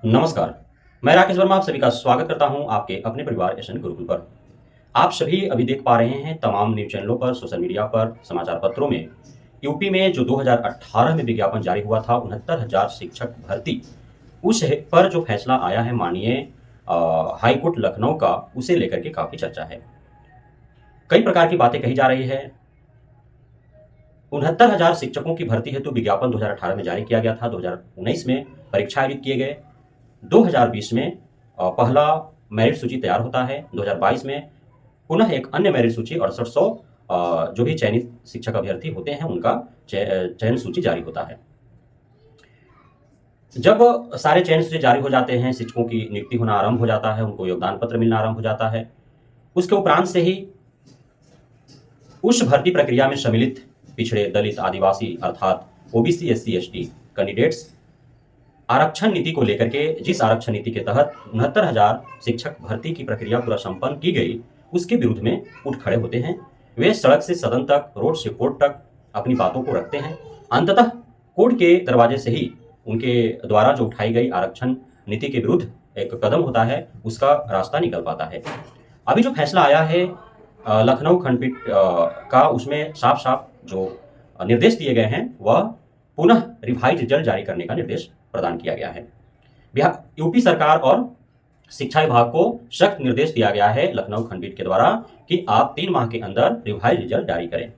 नमस्कार। मैं राकेश वर्मा आप सभी का स्वागत करता हूं आपके अपने परिवार एसएन गुरुकुल पर। आप सभी अभी देख पा रहे हैं तमाम न्यूज़ चैनलों पर, सोशल मीडिया पर, समाचार पत्रों में यूपी में जो 2018 में विज्ञापन जारी हुआ था 69,000 शिक्षक भर्ती, उस पर जो फैसला आया है माननीय हाई कोर्ट लखनऊ का, उसे लेकर के काफ़ी चर्चा है। कई प्रकार की बातें कही जा रही है। 69,000 शिक्षकों की भर्ती हेतु विज्ञापन 2018 में जारी किया गया था। 2019 में परीक्षा आयोजित किए गए। 2020 में पहला मेरिट सूची तैयार होता है। 2022 में पुनः एक अन्य मेरिट सूची 6800 जो भी चयनित शिक्षक अभ्यर्थी होते हैं उनका चयन सूची जारी होता है। जब सारे चयन सूची जारी हो जाते हैं, शिक्षकों की नियुक्ति होना आरंभ हो जाता है, उनको योगदान पत्र मिलना आरंभ हो जाता है। उसके उपरांत से ही उस भर्ती प्रक्रिया में सम्मिलित पिछड़े, दलित, आदिवासी अर्थात ओबीसी, एससी, एसटी कैंडिडेट्स आरक्षण नीति को लेकर के, जिस आरक्षण नीति के तहत 69,000 शिक्षक भर्ती की प्रक्रिया पूरा संपन्न की गई, उसके विरुद्ध में उठ खड़े होते हैं। वे सड़क से सदन तक, रोड से कोर्ट तक अपनी बातों को रखते हैं। अंततः कोर्ट के दरवाजे से ही उनके द्वारा जो उठाई गई आरक्षण नीति के विरुद्ध एक कदम होता है, उसका रास्ता निकल पाता है। अभी जो फैसला आया है लखनऊ खंडपीठ का, उसमें साफ साफ जो निर्देश दिए गए हैं वह पुनः रिवाइज रिजल्ट जारी करने का निर्देश प्रदान किया गया है। यूपी सरकार और शिक्षा विभाग को सख्त निर्देश दिया गया है लखनऊ खंडपीठ के द्वारा कि आप 3 माह के अंदर रिवाइज रिजल्ट जारी करें।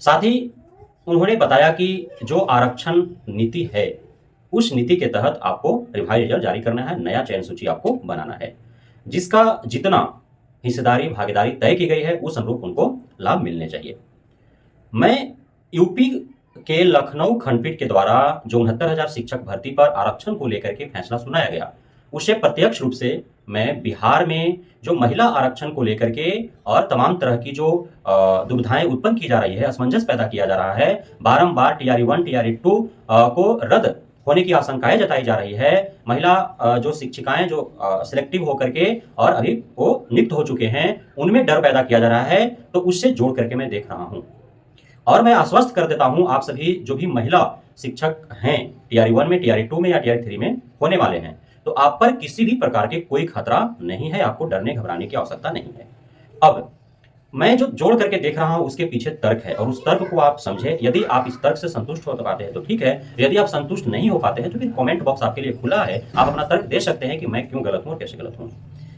साथ ही उन्होंने बताया कि जो आरक्षण नीति है, उस नीति के तहत आपको रिवाइज रिजल्ट जारी करना है, नया चयन सूची आपको बनाना है, जिसका जितना हिस्सेदारी, भागीदारी तय की गई है, उस अनुरूप उनको लाभ मिलने चाहिए। मैं यूपी के लखनऊ खंडपीठ के द्वारा जो 69,000 शिक्षक भर्ती पर आरक्षण को लेकर के फैसला सुनाया गया, उससे प्रत्यक्ष रूप से मैं बिहार में जो महिला आरक्षण को लेकर के और तमाम तरह की जो दुविधाएं उत्पन्न की जा रही है, असमंजस पैदा किया जा रहा है, बारंबार टीआरई 1, टीआरई 2 को रद्द होने की आशंकाएं जताई जा रही है। महिला जो शिक्षिकाएं जो सिलेक्टिव होकर के और अभी वो नियुक्त हो चुके हैं, उनमें डर पैदा किया जा रहा है। तो उससे जोड़ करके मैं देख रहा हूँ और मैं आश्वस्त कर देता हूं आप सभी जो भी महिला शिक्षक हैं, टीआरई 1 में, टीआरई 2 में या टीआरई 3 में होने वाले हैं, तो आप पर किसी भी प्रकार के कोई खतरा नहीं है, आपको डरने घबराने की आवश्यकता नहीं है। अब मैं जो जोड़ करके देख रहा हूं उसके पीछे तर्क है और उस तर्क को आप समझे। यदि आप इस तर्क से संतुष्ट हो पाते हैं तो ठीक है, यदि आप संतुष्ट नहीं हो पाते हैं तो फिर कमेंट बॉक्स आपके लिए खुला है, आप अपना तर्क दे सकते हैं कि मैं क्यों गलत हूं और कैसे गलत हूं।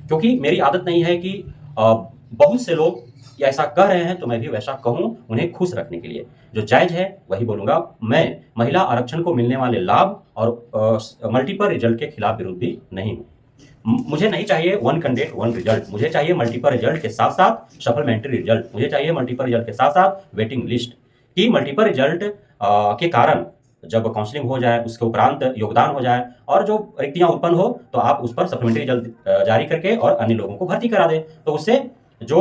क्योंकि मेरी आदत नहीं है कि बहुत से लोग ऐसा कह रहे हैं तो मैं भी वैसा कहूं, उन्हें खुश रखने के लिए जो जायज है वही बोलूंगा। मैं महिला आरक्षण को मिलने वाले लाभ और मल्टीपल रिजल्ट के खिलाफ विरोधी नहीं हूं। मुझे नहीं चाहिए वन कैंडिडेट वन रिजल्ट, मुझे चाहिए मल्टीपल रिजल्ट के साथ साथ सप्लीमेंट्री रिजल्ट, मुझे चाहिए मल्टीपल रिजल्ट के साथ साथ वेटिंग लिस्ट, कि मल्टीपल रिजल्ट के कारण जब काउंसलिंग हो जाए, उसके उपरांत योगदान हो जाए और जो रिक्तियां उत्पन्न हो तो आप उस पर सप्लीमेंट्री रिजल्ट जारी करके और अन्य लोगों को भर्ती करा दें। तो उससे जो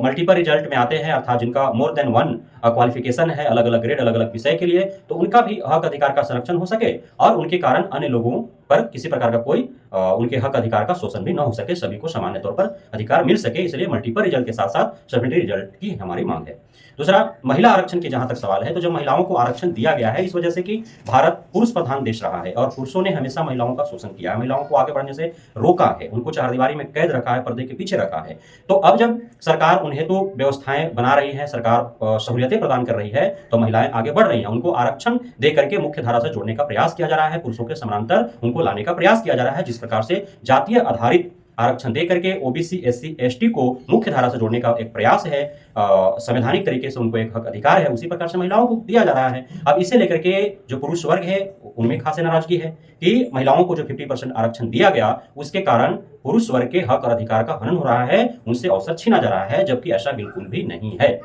मल्टीपल रिजल्ट में आते हैं, अर्थात जिनका मोर देन 1 क्वालिफिकेशन है, अलग अलग ग्रेड, अलग अलग विषय के लिए, तो उनका भी हक अधिकार का संरक्षण हो सके और उनके कारण अन्य लोगों पर किसी प्रकार का कोई उनके हक अधिकार का शोषण भी न हो सके, सभी को सामान्य तौर पर अधिकार मिल सके। इसलिए मल्टीपल रिजल्ट के साथ साथ सप्लीमेंट्री रिजल्ट की हमारी मांग है। दूसरा, महिला आरक्षण की जहां तक सवाल है, तो जब महिलाओं को आरक्षण दिया गया है इस वजह से कि भारत पुरुष प्रधान देश रहा है और पुरुषों ने हमेशा महिलाओं का शोषण किया है, महिलाओं को आगे बढ़ने से रोका है, उनको चारदीवारी में कैद रखा है, पर्दे के पीछे रखा है। तो अब जब सरकार उन्हें तो व्यवस्थाएं बना रही है, सरकार सहूलियतें प्रदान कर रही है, तो महिलाएं आगे बढ़ रही हैं, उनको आरक्षण दे करके मुख्य धारा से जोड़ने का प्रयास किया जा रहा है, पुरुषों के समानांतर उनको लाने का प्रयास किया जा रहा है। जिस प्रकार से जातीय आधारित आरक्षण दे करके ओबीसी, एससी, एसटी को मुख्य धारा से जोड़ने का एक प्रयास है, संवैधानिक तरीके से उनको एक हक अधिकार है, उसी प्रकार से महिलाओं को दिया जा रहा है। अब इसे लेकर के जो पुरुष वर्ग है उनमें खासी नाराजगी है कि महिलाओं को जो 50% आरक्षण दिया गया, उसके कारण पुरुष वर्ग के हक और अधिकार का हनन हो रहा है, उनसे अवसर छीना जा रहा है, जबकि ऐसा बिल्कुल भी नहीं है।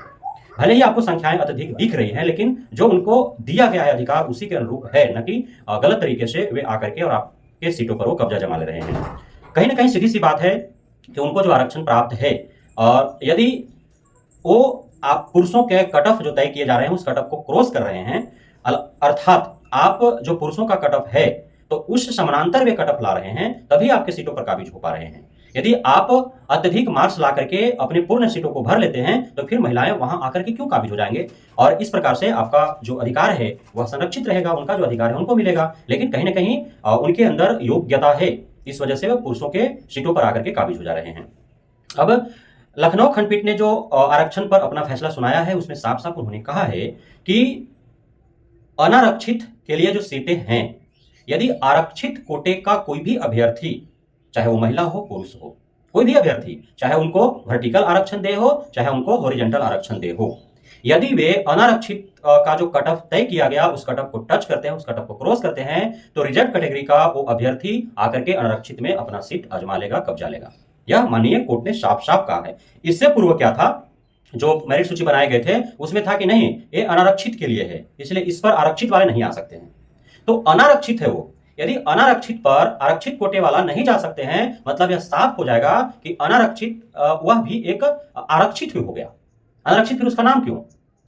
भले ही आपको संख्याएं अत्यधिक दिख रही हैं, लेकिन जो उनको दिया गया है अधिकार उसी के अनुरूप है, न कि गलत तरीके से वे आकर के और आपके सीटों पर वो कब्जा जमा ले रहे हैं। कहीं ना कहीं सीधी सी बात है कि उनको जो आरक्षण प्राप्त है और यदि वो आप पुरुषों के कट ऑफ जो तय किए जा रहे हैं उस कट ऑफ को क्रॉस कर रहे हैं, अर्थात आप जो पुरुषों का कट ऑफ है तो उस समानांतर वे कट ऑफ ला रहे हैं, तभी आपके सीटों पर काबिज हो पा रहे हैं। यदि आप अत्यधिक मार्क्स ला करके अपने पूर्ण सीटों को भर लेते हैं तो फिर महिलाएं वहां आकर के क्यों काबिज हो जाएंगे, और इस प्रकार से आपका जो अधिकार है वह संरक्षित रहेगा, उनका जो अधिकार है उनको मिलेगा, लेकिन कहीं ना कहीं उनके अंदर योग्यता है, इस वजह से वे पुरुषों के सीटों पर आकर के काबिज हो जा रहे हैं। अब लखनऊ खंडपीठ ने जो आरक्षण पर अपना फैसला सुनाया है उसमें साफ साफ उन्होंने कहा है कि अनारक्षित के लिए जो सीटें हैं, यदि आरक्षित कोटे का कोई भी अभ्यर्थी, चाहे वो महिला हो पुरुष हो, कोई भी अभ्यर्थी, चाहे उनको वर्टिकल आरक्षण दे हो चाहे उनको हॉरिजॉन्टल आरक्षण दे हो, यदि वे अनारक्षित का जो कट ऑफ तय किया गया उस कट ऑफ को टच करते हैं, उस कट ऑफ को क्रॉस करते हैं, तो रिजर्व कैटेगरी का वो अभ्यर्थी आकर के अनारक्षित में अपना सीट आजमा लेगा, कब्जा लेगा। यह माननीय कोर्ट ने साफ साफ कहा है। इससे पूर्व क्या था, जो मेरिट सूची बनाए गए थे उसमें था कि नहीं ये अनारक्षित के लिए है, इसलिए इस पर आरक्षित वाले नहीं आ सकते हैं। तो अनारक्षित है वो, यदि अनारक्षित पर आरक्षित कोटे वाला नहीं जा सकते हैं, मतलब यह साफ हो जाएगा कि अनारक्षित वह भी एक आरक्षित ही हो गया। अनारक्षित फिर उसका नाम क्यों,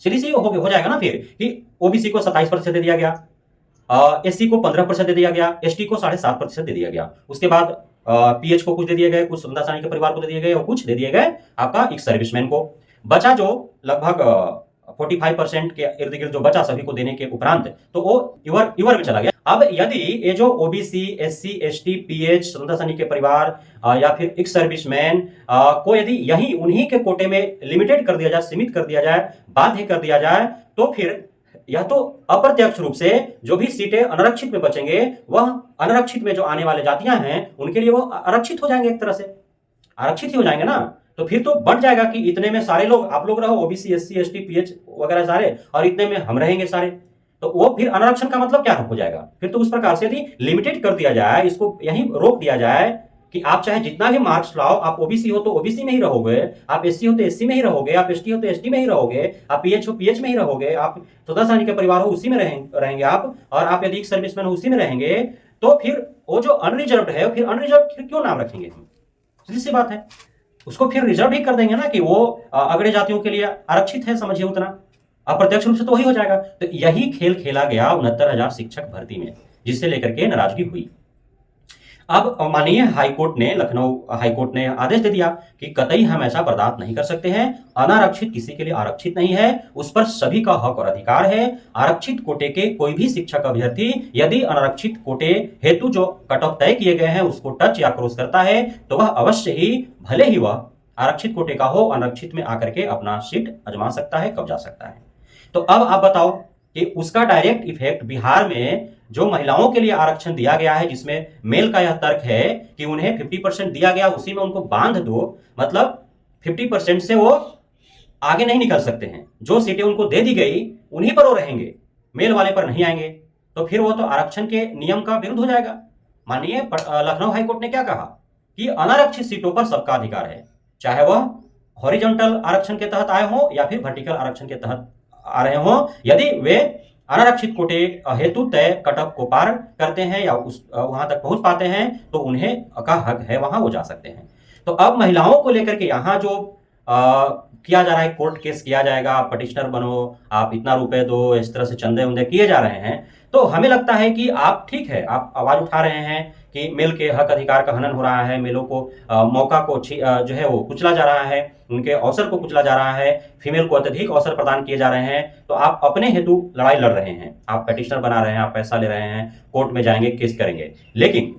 सीधी सी हो जाएगा ना फिर कि ओबीसी को 27% दे दिया गया, एससी को 15% दे दिया गया, एसटी को 7.5% दे दिया गया, उसके बाद पीएच को कुछ दे दिए गए, कुछ सुंदर सानी के परिवार को दे दिए गए और कुछ दे दिए गए आपका एक सर्विसमैन को। बचा जो लगभग 45% के इर्द गिर्द जो बचा सभी को देने के उपरांत, तो वो इवर में चला गया। अब यदि ये जो ओबीसी, एससी, एसटी, पीएच, स्वतंत्रता सैनिक के परिवार या फिर एक सर्विसमैन को यदि यही उन्हीं के कोटे में लिमिटेड कर दिया जाए, सीमित कर दिया जाए, बाध्य कर दिया जाए, तो फिर यह तो अप्रत्यक्ष रूप से जो भी सीटें अनारक्षित में बचेंगे वह अनारक्षित में जो आने वाले जातियां हैं उनके लिए वो आरक्षित हो जाएंगे, एक तरह से आरक्षित ही हो जाएंगे ना। तो फिर तो बढ़ जाएगा कि इतने में सारे लोग आप लोग रहो, ओबीसी, एससी, एसटी, पीएच वगैरह सारे, और इतने में हम रहेंगे सारे, तो वो फिर अनारक्षण का मतलब क्या हो जाएगा। फिर तो उस प्रकार से यदि लिमिटेड कर दिया जाए, इसको यहीं रोक दिया जाए कि आप चाहे जितना भी मार्क्स लाओ, आप ओबीसी हो तो ओबीसी में ही रहोगे, आप एससी हो तो एससी में ही रहोगे, आप एसटी हो तो एसटी में ही रहोगे, आप पीएच हो पीएच में ही रहोगे, आप स्वतंत्रता सैनिक के परिवार हो उसी में रहेंगे आप, और आप यदि सर्विसमैन हो उसी में रहेंगे, तो फिर वो जो अनरिजर्व्ड है फिर अनरिजर्व्ड फिर क्यों नाम रखेंगे हम, सीधी सी बात है, उसको फिर रिजर्व ही कर देंगे ना कि वो अगड़े जातियों के लिए आरक्षित है, समझिए उतना अप्रत्यक्ष रूप से तो वही हो जाएगा। तो यही खेल खेला गया 69,000 शिक्षक भर्ती में, जिससे लेकर के नाराजगी हुई। अब माननीय हाईकोर्ट ने, लखनऊ हाईकोर्ट ने आदेश दे दिया कि कतई हम ऐसा बर्दाश्त नहीं कर सकते हैं, अनारक्षित किसी के लिए आरक्षित नहीं है, उस पर सभी का हक और अधिकार है। आरक्षित कोटे के कोई भी शिक्षक अभ्यर्थी यदि अनारक्षित कोटे हेतु जो कट ऑफ तय किए गए हैं उसको टच या क्रॉस करता है तो वह अवश्य ही, भले ही वह आरक्षित कोटे का हो, अनारक्षित में आकर के अपना सीट आजमा सकता है, कब्जा सकता है। तो अब आप बताओ कि उसका डायरेक्ट इफेक्ट बिहार में जो महिलाओं के लिए आरक्षण दिया गया है, जिसमें मेल का यह तर्क है कि उन्हें 50% दिया गया, उसी में उनको बांध दो, मतलब 50% से वो आगे नहीं निकल सकते हैं, जो सीटें उनको दे दी गई उन्हीं पर वो रहेंगे, मेल वाले पर नहीं आएंगे, तो फिर वो तो आरक्षण के नियम का विरुद्ध हो जाएगा। माननीय लखनऊ हाईकोर्ट ने क्या कहा कि अनारक्षित सीटों पर सबका अधिकार है, चाहे वह हॉरिजॉन्टल आरक्षण के तहत आए हों या फिर वर्टिकल आरक्षण के तहत आ रहे हों, यदि वे अनारक्षित कोटे हेतु तय कट ऑफ को पार करते हैं या उस वहां तक पहुंच पाते हैं तो उन्हें का हक है, वहां वो जा सकते हैं। तो अब महिलाओं को लेकर के यहाँ जो किया जा रहा है, कोर्ट केस किया जाएगा, आप पटिशनर बनो, आप इतना रुपए दो, इस तरह से चंदे उंदे किए जा रहे हैं, तो हमें लगता है कि आप ठीक है, आप आवाज उठा रहे हैं कि मेल के हक अधिकार का हनन हो रहा है, मेलों को मौका को जो है वो कुचला जा रहा है, उनके अवसर को कुचला जा रहा है, फीमेल को अत्यधिक अवसर प्रदान किए जा रहे हैं, तो आप अपने हेतु लड़ाई लड़ रहे हैं, आप पेटिशनर बना रहे हैं, आप पैसा ले रहे हैं, कोर्ट में जाएंगे, केस करेंगे। लेकिन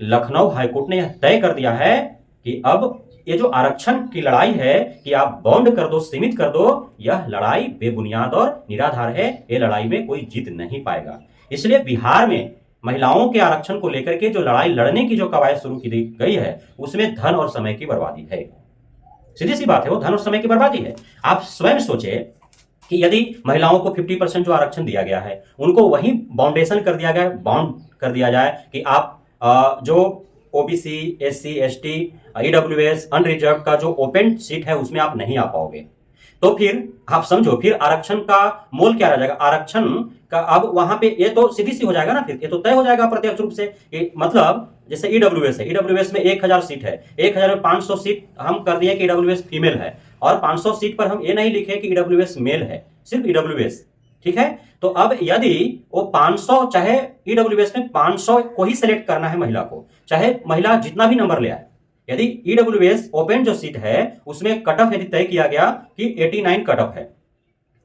लखनऊ हाईकोर्ट ने यह तय कर दिया है कि अब ये जो आरक्षण की लड़ाई है कि आप बाउंड कर दो, सीमित कर दो, यह लड़ाई बेबुनियाद और निराधार है, ये लड़ाई में कोई जीत नहीं पाएगा। इसलिए बिहार में महिलाओं के आरक्षण को लेकर के जो लड़ाई लड़ने की जो कवायद शुरू की गई है उसमें धन और समय की बर्बादी है, सीधी सी बात है, वो धन और समय की बर्बादी है। आप स्वयं सोचे कि यदि महिलाओं को 50% जो आरक्षण दिया गया है उनको वही बाउंडेशन कर दिया गया, बाउंड कर दिया जाए कि आप जो OBC, SC, ST, EWS, unreserved का जो ओपन सीट है उसमें आप नहीं आ पाओगे, तो फिर आप समझो फिर आरक्षण का मोल क्या रह जाएगा। आरक्षण का अब वहां पे ये तो सीधी सी हो जाएगा ना, फिर ये तो तय हो जाएगा प्रत्यक्ष रूप से कि मतलब जैसे ईडब्ल्यूएस है, ईडब्ल्यूएस में 1000 सीट है, 1000 में 500 सीट हम कर दिए कि ईडब्ल्यूएस फीमेल है, और 500 सीट पर हम ये नहीं लिखे कि ईडब्ल्यूएस मेल है, सिर्फ ईडब्ल्यूएस, ठीक है। तो अब यदि वो 500, चाहे ईडब्ल्यूएस में 500 को ही सिलेक्ट करना है महिला को, चाहे महिला जितना भी नंबर ले आए, यदि ईडब्ल्यूएस ओपन जो सीट है उसमें कट ऑफ यदि तय किया गया कि 89 कट ऑफ है,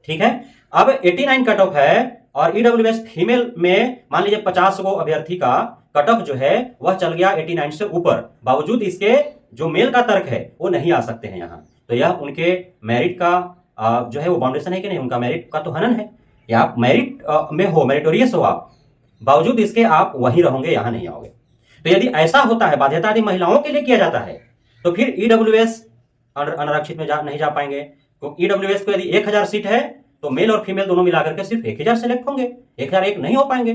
ठीक है, अब 89 कट ऑफ है और ईडब्ल्यूएस फीमेल में मान लीजिए 50 को अभ्यर्थी का कट ऑफ जो है वह चल गया 89 से ऊपर, बावजूद इसके जो मेल का तर्क है वो नहीं आ सकते हैं यहाँ, तो यह उनके मेरिट का जो है वो बाउंडेशन है कि नहीं, उनका मेरिट का तो हनन है। या आप मेरिट में हो, मेरिटोरियस हो आप, बावजूद इसके आप वहीं रहोगे, यहाँ नहीं आओगे। तो यदि ऐसा होता है, बाध्यता यदि महिलाओं के लिए किया जाता है, तो फिर ईडब्ल्यूएस अनारक्षित में नहीं जा पाएंगे, क्योंकि ईडब्ल्यूएस को यदि 1000 सीट है तो मेल और फीमेल दोनों मिलाकर के सिर्फ 1000 सेलेक्ट होंगे, 1001 नहीं हो पाएंगे।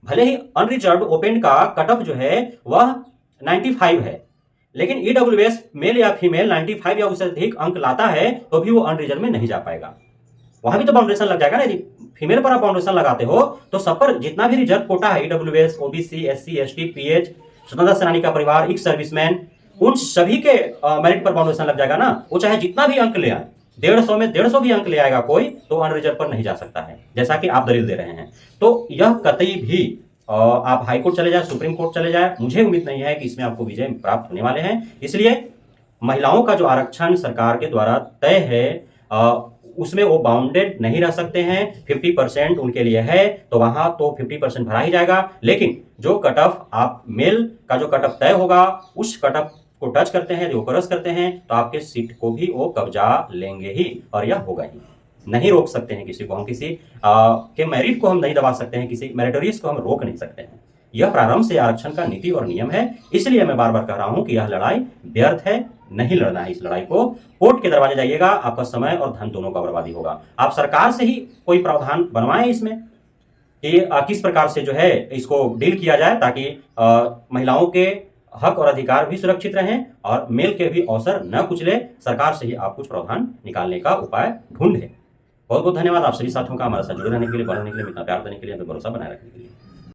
भले ही अनरिजर्व ओपन का कट ऑफ जो है वह 95 है, लेकिन ईडब्ल्यूएस मेल या फीमेल 95 या उससे अधिक अंक लाता है तो भी वो अनरिजर्व में नहीं जा पाएगा। वहां भी तो बाउंडेशन लग जाएगा ना। यदि फीमेल पर आप बाउंडेशन लगाते हो तो सब पर जितना भी रिजर्व कोटा है, EWS, OBC, SC, ST, pH, स्वतंत्रता सेनानी का परिवार, एक्स सर्विसमैन, उन सभी के मेरिट पर बाउंडेशन लग जाएगा ना। वो चाहे जितना भी अंक ले आए, 150 में 150 भी अंक ले आएगा कोई, तो अनरिजर्व पर नहीं जा सकता है, जैसा कि आप दलील दे रहे हैं। तो यह कतई भी आप हाई कोर्ट चले जाए, सुप्रीम कोर्ट चले जाए, मुझे उम्मीद नहीं है कि इसमें आपको विजय प्राप्त होने वाले हैं। इसलिए महिलाओं का जो आरक्षण सरकार के द्वारा तय है उसमें वो बाउंडेड नहीं रह सकते हैं। 50% उनके लिए है तो वहां तो 50% भरा ही जाएगा, लेकिन जो कट ऑफ आप मेल का जो कट ऑफ तय होगा उस कट ऑफ को टच करते हैं, जो क्रॉस करते हैं, तो आपके सीट को भी वो कब्जा लेंगे ही, और यह होगा ही। नहीं रोक सकते हैं किसी को हम, किसी के मेरिट को हम नहीं दबा सकते हैं, किसी मेरिटोरियस को हम रोक नहीं सकते हैं। यह प्रारंभ से आरक्षण का नीति और नियम है। इसलिए मैं बार बार कह रहा हूं कि यह लड़ाई व्यर्थ है, नहीं लड़ना है इस लड़ाई को। कोर्ट के दरवाजे जाइएगा, आपका समय और धन दोनों का बर्बादी होगा। आप सरकार से ही कोई प्रावधान बनवाएं इसमें कि किस प्रकार से जो है इसको डील किया जाए, ताकि महिलाओं के हक और अधिकार भी सुरक्षित रहें और मेल के भी अवसर न कुचले। सरकार से ही आप कुछ प्रावधान निकालने का उपाय ढूंढें। बहुत बहुत धन्यवाद आप सभी साथियों का हमारे साथ जुड़े रहने के लिए, बने रहने के लिए, इतना प्यार देने के लिए, हमें भरोसा बनाए रखने के लिए।